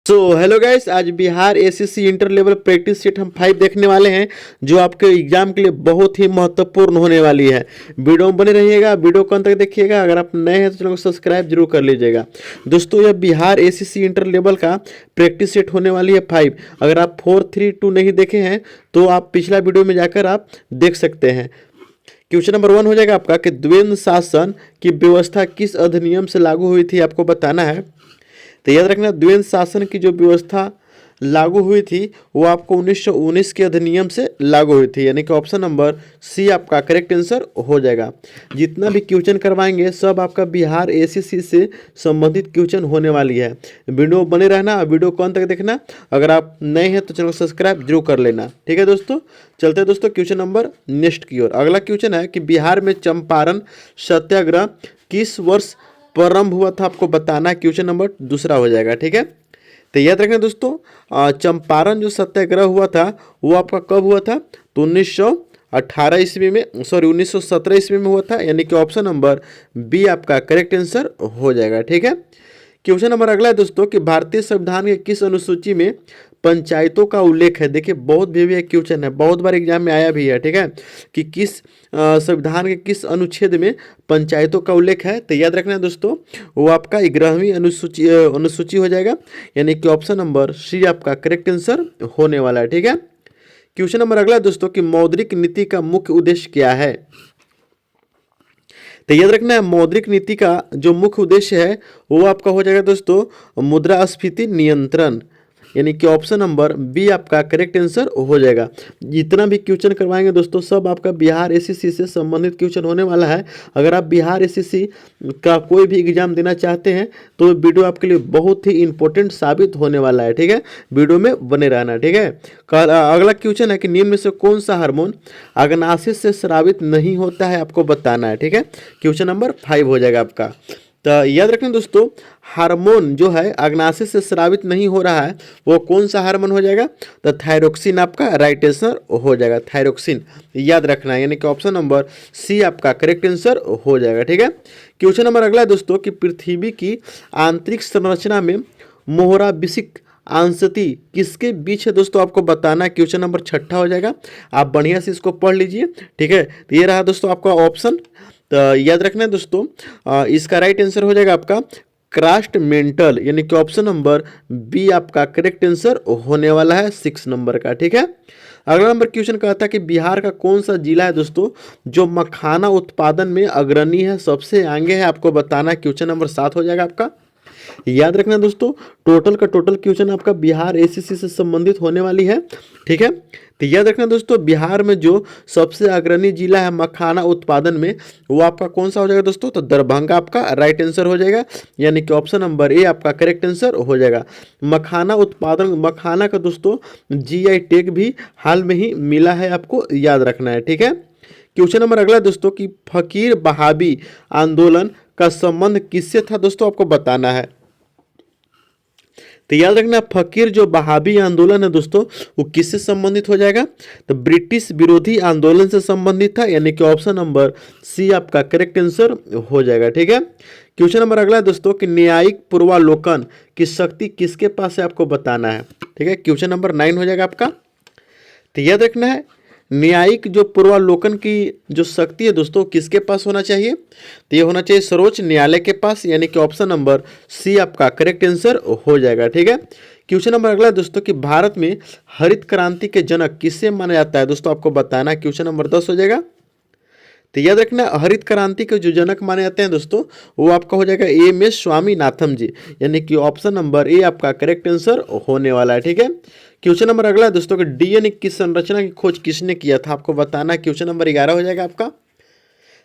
So hello guys, आज Bihar SSC inter level practice set हम 5 देखने वाले हैं जो आपके एग्जाम के लिए बहुत ही महत्वपूर्ण होने वाली है। वीडियो में बने रहिएगा, वीडियो को अंत तक देखिएगा। अगर आप नए हैं तो चैनल को सब्सक्राइब जरूर कर लीजिएगा। दोस्तों, यह बिहार एसएससी इंटर लेवल का प्रैक्टिस सेट होने वाली है 5। अगर आप 4, 3, 2 नहीं देखे हैं तो आप पिछला वीडियो में जाकर आप देख सकते हैं। क्वेश्चन नंबर 1 हो जाएगा आपका कि द्वंद्व शासन की व्यवस्था किस अधिनियम से लागू हुई थी, आपको बताना है। तो याद रखना, द्वंद्व शासन की जो व्यवस्था लागू हुई थी वो आपको 1919 के अधिनियम से लागू हुई थी, यानी कि ऑप्शन नंबर सी आपका करेक्ट आंसर हो जाएगा। जितना भी क्वेश्चन करवाएंगे सब आपका बिहार एसएससी से संबंधित क्वेश्चन होने वाली है। वीडियो बने रहना, वीडियो को अंत तक देखना। अगर आप नए हैं तो चैनल को सब्सक्राइब जरूर कर लेना, ठीक है दोस्तों। चलते हैं दोस्तों क्वेश्चन नंबर नेक्स्ट की ओर। अगला क्वेश्चन है कि बिहार में चंपारण सत्याग्रह किस वर्ष प्रारंभ हुआ था, आपको बताना है। क्वेश्चन नंबर दूसरा हो जाएगा, ठीक है। तो याद रखना दोस्तों, चंपारण जो सत्याग्रह हुआ था वो आपका कब हुआ था, तो 1918 ईस्वी में, 1917 ईस्वी में हुआ था, यानी कि ऑप्शन नंबर बी आपका करेक्ट आंसर हो जाएगा, ठीक है। क्वेश्चन नंबर अगला है दोस्तों कि भारतीय संविधान के किस अनुसूची में पंचायतों का उल्लेख है। देखिए बहुत भी क्वेश्चन है, बहुत बार एग्जाम में आया भी है, ठीक है, कि किस संविधान के किस अनुच्छेद में पंचायतों का उल्लेख है। तो याद रखना है दोस्तों, वो आपका 11वीं अनुसूची हो जाएगा, यानी कि ऑप्शन नंबर सी आपका करेक्ट आंसर होने वाला है, ठीक है। क्वेश्चन नंबर अगला है दोस्तों कि मौद्रिक नीति का मुख्य उद्देश्य क्या है। तो याद रखना है, मौद्रिक नीति का जो मुख्य उद्देश्य है वो आपका हो जाएगा दोस्तों मुद्रास्फीति नियंत्रण, यानी कि ऑप्शन नंबर बी आपका करेक्ट आंसर हो जाएगा। जितना भी क्वेश्चन करवाएंगे दोस्तों सब आपका बिहार एसएससी से संबंधित क्वेश्चन होने वाला है। अगर आप बिहार एसएससी का कोई भी एग्जाम देना चाहते हैं तो वीडियो आपके लिए बहुत ही इंपॉर्टेंट साबित होने वाला है, ठीक है। वीडियो में बने रहना, ठीक है। अगला क्वेश्चन है कि निम्न में से कौन सा हार्मोन अग्नाशय से स्रावित नहीं होता है, आपको बताना है, ठीक है। क्वेश्चन नंबर 5 हो जाएगा आपका। तो याद रखना दोस्तों, हार्मोन जो है अग्नाशय से स्रावित नहीं हो रहा है वो कौन सा हार्मोन हो जाएगा, तो थायरोक्सिन आपका राइट आंसर हो जाएगा, थायरोक्सिन याद रखना है, यानी कि ऑप्शन नंबर सी आपका करेक्ट आंसर हो जाएगा, ठीक है। क्वेश्चन नंबर अगला है दोस्तों कि पृथ्वी की आंतरिक संरचना में मोहरा विशिक आंसती किसके बीच है, दोस्तों आपको बताना है। क्वेश्चन नंबर 6 हो जाएगा, आप बढ़िया से इसको पढ़ लीजिए, ठीक है। तो ये रहा दोस्तों आपका ऑप्शन। तो याद रखना है दोस्तों, इसका राइट आंसर हो जाएगा आपका क्रास्ट मेंटल, यानी कि ऑप्शन नंबर बी आपका करेक्ट आंसर होने वाला है 6 नंबर का, ठीक है। अगला नंबर क्वेश्चन कहता है कि बिहार का कौन सा जिला है दोस्तों जो मखाना उत्पादन में अग्रणी है, सबसे आगे है, आपको बताना है। क्वेश्चन नंबर 7 हो जाएगा आपका। याद रखना दोस्तों, टोटल का टोटल क्वेश्चन आपका बिहार एसएससी से संबंधित होने वाली है, ठीक है। तो याद रखना दोस्तों, बिहार में जो सबसे अग्रणी जिला है मखाना उत्पादन में वो आपका कौन सा हो जाएगा दोस्तों, तो दरभंगा आपका राइट आंसर हो जाएगा, यानी कि ऑप्शन नंबर ए आपका करेक्ट आंसर हो जाएगा। मखाना उत्पादन, मखाना का दोस्तों जीआई टैग भी हाल में ही मिला है, आपको याद रखना है, ठीक है। क्वेश्चन नंबर अगला दोस्तों कि फकीर बहाबी आंदोलन का संबंध किससे था, दोस्तों आपको बताना है। तो याद रखना, फकीर जो बहाबी आंदोलन है दोस्तों वो किससे संबंधित हो जाएगा, तो ब्रिटिश विरोधी आंदोलन से संबंधित था, यानी कि ऑप्शन नंबर सी आपका करेक्ट आंसर हो जाएगा, ठीक है। क्वेश्चन नंबर अगला है दोस्तों कि न्यायिक पूर्वालोकन की शक्ति किसके पास है, आपको बताना है, ठीक है। क्वेश्चन नंबर 9 हो जाएगा आपका। तो याद रखना है, न्यायिक जो पूर्वालोकन की जो शक्ति है दोस्तों किसके पास होना चाहिए, तो ये होना चाहिए सर्वोच्च न्यायालय के पास, यानी कि ऑप्शन नंबर सी आपका करेक्ट आंसर हो जाएगा, ठीक है। क्वेश्चन नंबर अगला दोस्तों कि भारत में हरित क्रांति के जनक किसे माना जाता है, दोस्तों आपको बताना है। क्वेश्चन नंबर 10 हो जाएगा। तो याद रखना, हरित क्रांति के जो जनक माने जाते हैं दोस्तों वो आपका हो जाएगा एम एस स्वामीनाथन जी, यानी कि ऑप्शन नंबर ए आपका करेक्ट आंसर होने वाला है, ठीक है। क्वेश्चन नंबर अगला दोस्तों कि डीएनए की संरचना की खोज किसने किया था, आपको बताना है। क्वेश्चन नंबर 11 हो जाएगा आपका।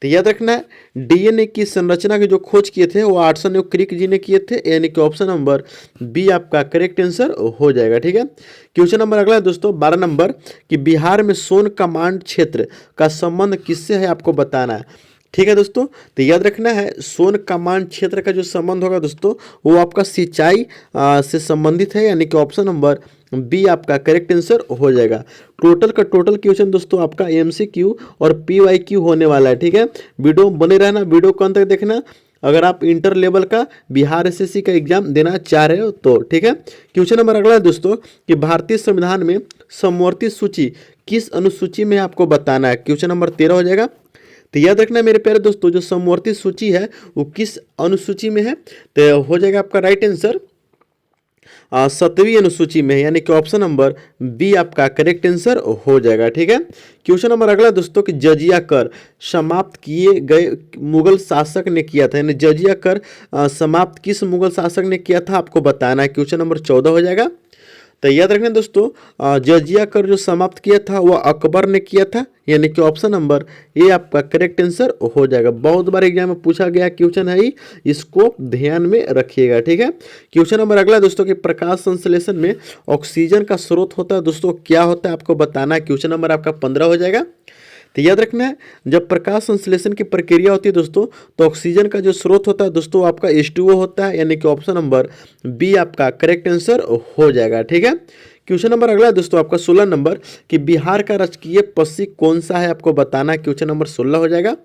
तो याद रखना है, डीएनए की संरचना की जो खोज किए थे वो वाटसन और क्रिक जी ने किए थे, यानी कि ऑप्शन नंबर बी आपका करेक्ट आंसर हो जाएगा, ठीक है। क्वेश्चन नंबर अगला है दोस्तों 12 नंबर कि बिहार में सोन कमांड क्षेत्र का संबंध किससे है, आपको बताना है, ठीक है दोस्तों। तो याद रखना है, सोन कमांड क्षेत्र का जो संबंध होगा दोस्तों वो आपका सिंचाई से संबंधित है, यानी कि ऑप्शन नंबर बी आपका करेक्ट आंसर हो जाएगा। टोटल का टोटल क्वेश्चन दोस्तों आपका एमसीक्यू और पीवाईक्यू होने वाला है, ठीक है। वीडियो बने रहना, वीडियो को अंत तक देखना। अगर आप इंटर लेवल का बिहार एसएससी का एग्जाम देना चाह रहे हो तो, ठीक है। क्वेश्चन नंबर अगला है दोस्तों कि भारतीय संविधान में समवर्ती सूची किस अनुसूची में आपको बताना है। क्वेश्चन नंबर 13 हो जाएगा। तो याद रखना मेरे प्यारे दोस्तों, जो समवर्ती सूची है वो किस अनुसूची में है, तो हो जाएगा आपका राइट आंसर 7वीं अनुसूची में है, यानी कि ऑप्शन नंबर बी आपका करेक्ट आंसर हो जाएगा, ठीक है। क्वेश्चन नंबर अगला दोस्तों कि जजिया कर समाप्त किए गए मुगल शासक ने किया था, यानी जजिया कर समाप्त किस मुगल शासक ने किया था आपको बताना है। क्वेश्चन नंबर 14 हो जाएगा। तो याद रखना दोस्तों, जजिया कर जो समाप्त किया था वह अकबर ने किया था, यानी कि ऑप्शन नंबर ए आपका करेक्ट आंसर हो जाएगा। बहुत बार एग्जाम में पूछा गया क्वेश्चन है, इसको ध्यान में रखिएगा, ठीक है। क्वेश्चन नंबर अगला दोस्तों कि प्रकाश संश्लेषण में ऑक्सीजन का स्रोत होता है दोस्तों, क्या होता है आपको बताना है। क्वेश्चन नंबर आपका 15 हो जाएगा। तो याद रखना है, जब प्रकाश संश्लेषण की प्रक्रिया होती है दोस्तों, तो ऑक्सीजन का जो स्रोत होता है दोस्तों आपका H2O होता है, यानी कि ऑप्शन नंबर बी आपका करेक्ट आंसर हो जाएगा, ठीक है। क्वेश्चन नंबर अगला है दोस्तों आपका 16 नंबर कि बिहार का राजकीय पक्षी कौन सा है आपको बताना है। क्वेश्चन नंबर 16 हो जाएगा।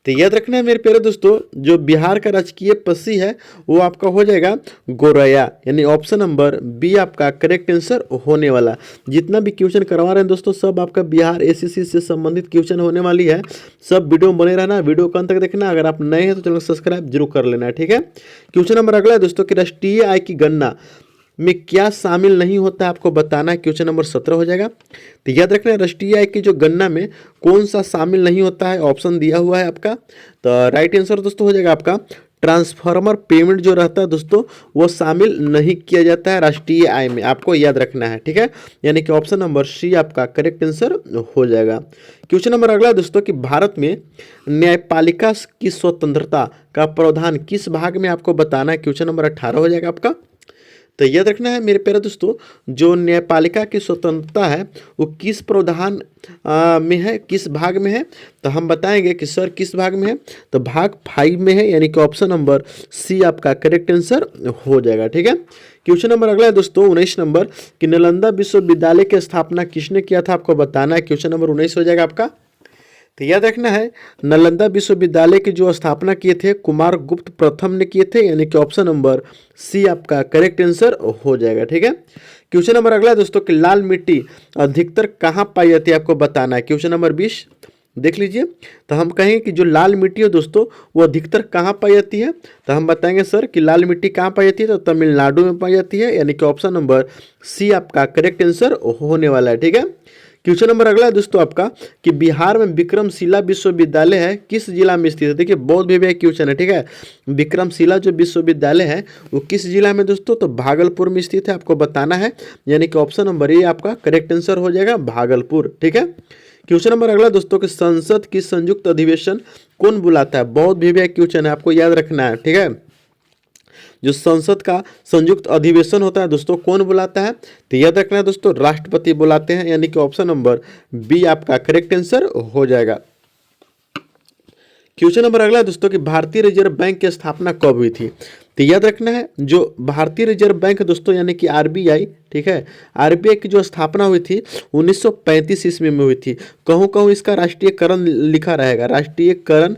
तो याद रखना है मेरे प्यारे दोस्तों, जो बिहार का राजकीय पक्षी है वो आपका हो जाएगा गोरैया, यानी ऑप्शन नंबर बी आपका करेक्ट आंसर होने वाला। जितना भी क्वेश्चन करवा रहे हैं दोस्तों सब आपका बिहार एसएससी से संबंधित क्वेश्चन होने वाली है। सब वीडियो में बने रहना, वीडियो को अंत तक देखना। अगर आप नए हैं तो चैनल सब्सक्राइब जरूर कर लेना, ठीक है। क्वेश्चन नंबर अगला है दोस्तों कि राष्ट्रीय आय की गणना में क्या शामिल नहीं होता है आपको बताना है। क्वेश्चन नंबर 17 हो जाएगा। तो याद रखना है, राष्ट्रीय आय की जो गणना में कौन सा शामिल नहीं होता है, ऑप्शन दिया हुआ है आपका। तो राइट आंसर दोस्तों हो जाएगा आपका ट्रांसफार्मर पेमेंट जो रहता है दोस्तों वो शामिल नहीं किया जाता है राष्ट्रीय आय में, आपको याद रखना है, ठीक है। यानी कि ऑप्शन नंबर सी आपका करेक्ट आंसर हो जाएगा। क्वेश्चन नंबर अगला दोस्तों कि भारत में न्यायपालिका की स्वतंत्रता का प्रावधान किस भाग में आपको बताना है। क्वेश्चन नंबर 18 हो जाएगा आपका। तो याद रखना है मेरे प्यारे दोस्तों, जो न्यायपालिका की स्वतंत्रता है वो किस प्रावधान में है, किस भाग में है, तो हम बताएंगे कि सर किस भाग में है। तो भाग 5 में है, यानी कि ऑप्शन नंबर सी आपका करेक्ट आंसर हो जाएगा, ठीक है। क्वेश्चन नंबर अगला है दोस्तों 19 नंबर कि नालंदा विश्वविद्यालय की स्थापना किसने किया था आपको बताना है। क्वेश्चन नंबर 19 हो जाएगा आपका। तो याद रखना है, नालंदा विश्वविद्यालय की जो स्थापना किए थे कुमार गुप्त प्रथम ने किए थे, यानी कि ऑप्शन नंबर सी आपका करेक्ट आंसर हो जाएगा, ठीक है। क्वेश्चन नंबर अगला दोस्तों कि लाल मिट्टी अधिकतर कहाँ पाई जाती है आपको बताना है। क्वेश्चन नंबर 20 देख लीजिए। तो हम कहेंगे कि जो लाल मिट्टी है दोस्तों वो अधिकतर कहाँ पाई जाती है, तो हम बताएंगे सर कि लाल मिट्टी कहाँ पाई जाती है, तो तमिलनाडु में पाई जाती है, यानी कि ऑप्शन नंबर सी आपका करेक्ट आंसर होने वाला है, ठीक है। क्वेश्चन नंबर अगला है दोस्तों आपका कि बिहार में विक्रमशिला विश्वविद्यालय है किस जिला में स्थित है। देखिए बहुत भी क्वेश्चन है, ठीक है। विक्रमशिला जो विश्वविद्यालय है वो किस जिला में दोस्तों, तो भागलपुर में स्थित है, आपको बताना है, यानी कि ऑप्शन नंबर ए आपका करेक्ट आंसर हो जाएगा भागलपुर, ठीक है। क्वेश्चन नंबर अगला दोस्तों कि संसद की संयुक्त अधिवेशन कौन बुलाता है। बहुत भी क्वेश्चन है, आपको याद रखना है, ठीक है। जो संसद का संयुक्त अधिवेशन होता है दोस्तों कौन बुलाता है, तो याद रखना है दोस्तों राष्ट्रपति बुलाते हैं, यानी कि ऑप्शन नंबर बी आपका करेक्ट आंसर हो जाएगा। क्वेश्चन नंबर अगला है दोस्तों कि भारतीय रिजर्व बैंक की स्थापना कब हुई थी। तो याद रखना है, जो भारतीय रिजर्व बैंक दोस्तों यानी कि आरबीआई, ठीक है, आरबीआई की जो स्थापना हुई थी 1935 ईस्वी में हुई थी। कहूँ कहूँ इसका राष्ट्रीयकरण लिखा रहेगा, राष्ट्रीयकरण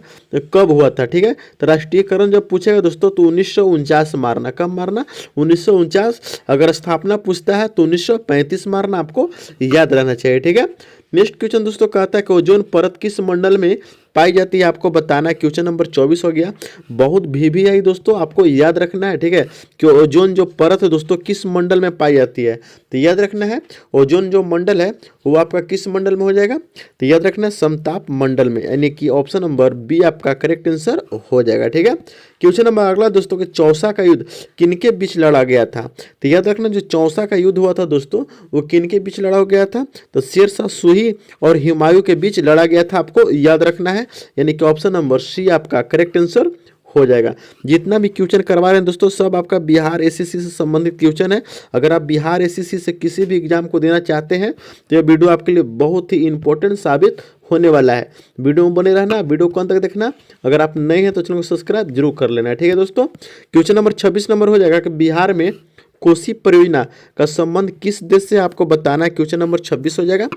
कब हुआ था, ठीक है। तो राष्ट्रीयकरण जब पूछेगा दोस्तों तो 1949 मारना, कब मारना 1949। अगर स्थापना पूछता है तो 1935 मारना, आपको याद रहना चाहिए, ठीक है। नेक्स्ट क्वेश्चन दोस्तों कहता है कि ओजोन परत किस मंडल में पाई जाती है आपको बताना है। क्वेश्चन नंबर 24 हो गया। बहुत भी आई दोस्तों, आपको याद रखना है, ठीक है, कि ओजोन जो परत है दोस्तों किस मंडल में पाई जाती है। तो याद रखना है ओजोन जो मंडल है वो आपका किस मंडल में हो जाएगा, तो याद रखना है समताप मंडल में, यानी कि ऑप्शन नंबर बी आपका करेक्ट आंसर हो जाएगा, ठीक है। क्वेश्चन नंबर अगला दोस्तों कि चौसा का युद्ध किनके बीच लड़ा गया था। तो याद रखना जो चौसा का युद्ध हुआ था दोस्तों वो किनके बीच लड़ा गया था, तो शेरशाह सूरी और हुमायूं के बीच लड़ा गया था, आपको याद रखना है, यानी कि ऑप्शन नंबर सी आपका करेक्ट आंसर हो जाएगा। जितना भी क्वेश्चन करवा रहे हैं दोस्तों सब आपका बिहार एसएससी से संबंधित क्वेश्चन है। अगर आप बिहार एसएससी से किसी भी एग्जाम को देना चाहते हैं तो यह वीडियो आपके लिए बहुत ही इंपॉर्टेंट साबित होने वाला है। वीडियो में बने रहना, वीडियो को अंत तक देखना। अगर आप नए हैं तो चैनल को सब्सक्राइब जरूर कर लेना है, ठीक है दोस्तों। क्वेश्चन नंबर 26 नंबर हो जाएगा कि बिहार में कोसी परियोजना का संबंध किस देश से आपको बताना है। क्वेश्चन नंबर 26 हो जाएगा।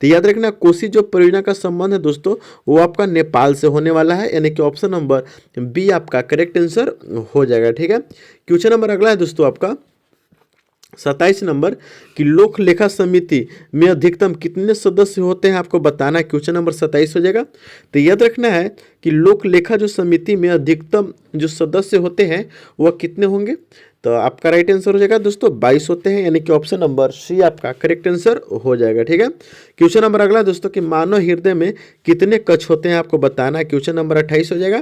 तो याद रखना कोसी जो परियोजना का संबंध है दोस्तों वो आपका नेपाल से होने वाला है, यानी कि ऑप्शन नंबर बी आपका करेक्ट आंसर हो जाएगा। ठीक है, क्वेश्चन नंबर अगला है दोस्तों आपका 27 नंबर कि लोक लेखा समिति में अधिकतम कितने सदस्य होते हैं आपको बताना है। क्वेश्चन नंबर 27 हो जाएगा। तो याद रखना है कि लोक लेखा जो समिति में अधिकतम जो सदस्य होते हैं वह कितने होंगे। तो आपका राइट आंसर हो जाएगा दोस्तों 22 होते हैं, यानी कि ऑप्शन नंबर सी आपका करेक्ट आंसर हो जाएगा। ठीक है, क्वेश्चन नंबर अगला दोस्तों कि मानव हृदय में कितने कक्ष होते हैं आपको बताना है। क्वेश्चन नंबर 28 हो जाएगा।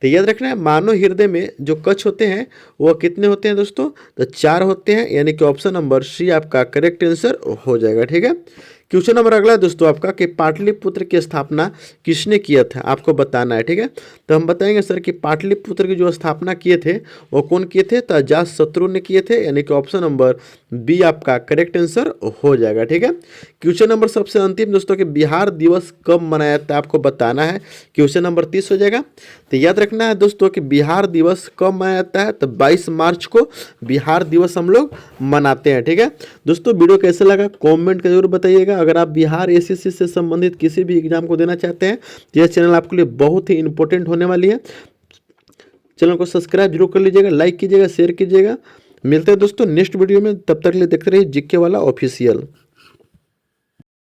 तो याद रखना है मानव हृदय में जो कक्ष होते हैं वह कितने होते हैं दोस्तों, तो 4 होते हैं, यानी कि ऑप्शन नंबर सी आपका करेक्ट आंसर हो जाएगा। ठीक है, क्वेश्चन नंबर अगला है दोस्तों आपका कि पाटलिपुत्र की स्थापना किसने किया था आपको बताना है। ठीक है, तो हम बताएंगे सर कि पाटलिपुत्र की जो स्थापना किए थे वो कौन किए थे, तो अजातशत्रु ने किए थे, यानी कि ऑप्शन नंबर बी आपका करेक्ट आंसर हो जाएगा। ठीक है, क्वेश्चन नंबर सबसे अंतिम दोस्तों कि बिहार दिवस कब मनाया जाता है आपको बताना है। क्वेश्चन नंबर 30 हो जाएगा। तो याद रखना है दोस्तों कि बिहार दिवस कब मनाया जाता है, तो 22 मार्च को बिहार दिवस हम लोग मनाते हैं। ठीक है दोस्तों, वीडियो कैसे लगा कमेंट कर जरूर बताइएगा। अगर आप बिहार एसएससी से संबंधित किसी भी एग्जाम को देना चाहते हैं तो यह चैनल आपके लिए बहुत ही इंपॉर्टेंट होने वाली है। चैनल को सब्सक्राइब जरूर कर लीजिएगा, लाइक कीजिएगा, शेयर कीजिएगा। मिलते हैं दोस्तों नेक्स्ट वीडियो में, तब तक के लिए देखते रहिए जीके वाला ऑफिशियल।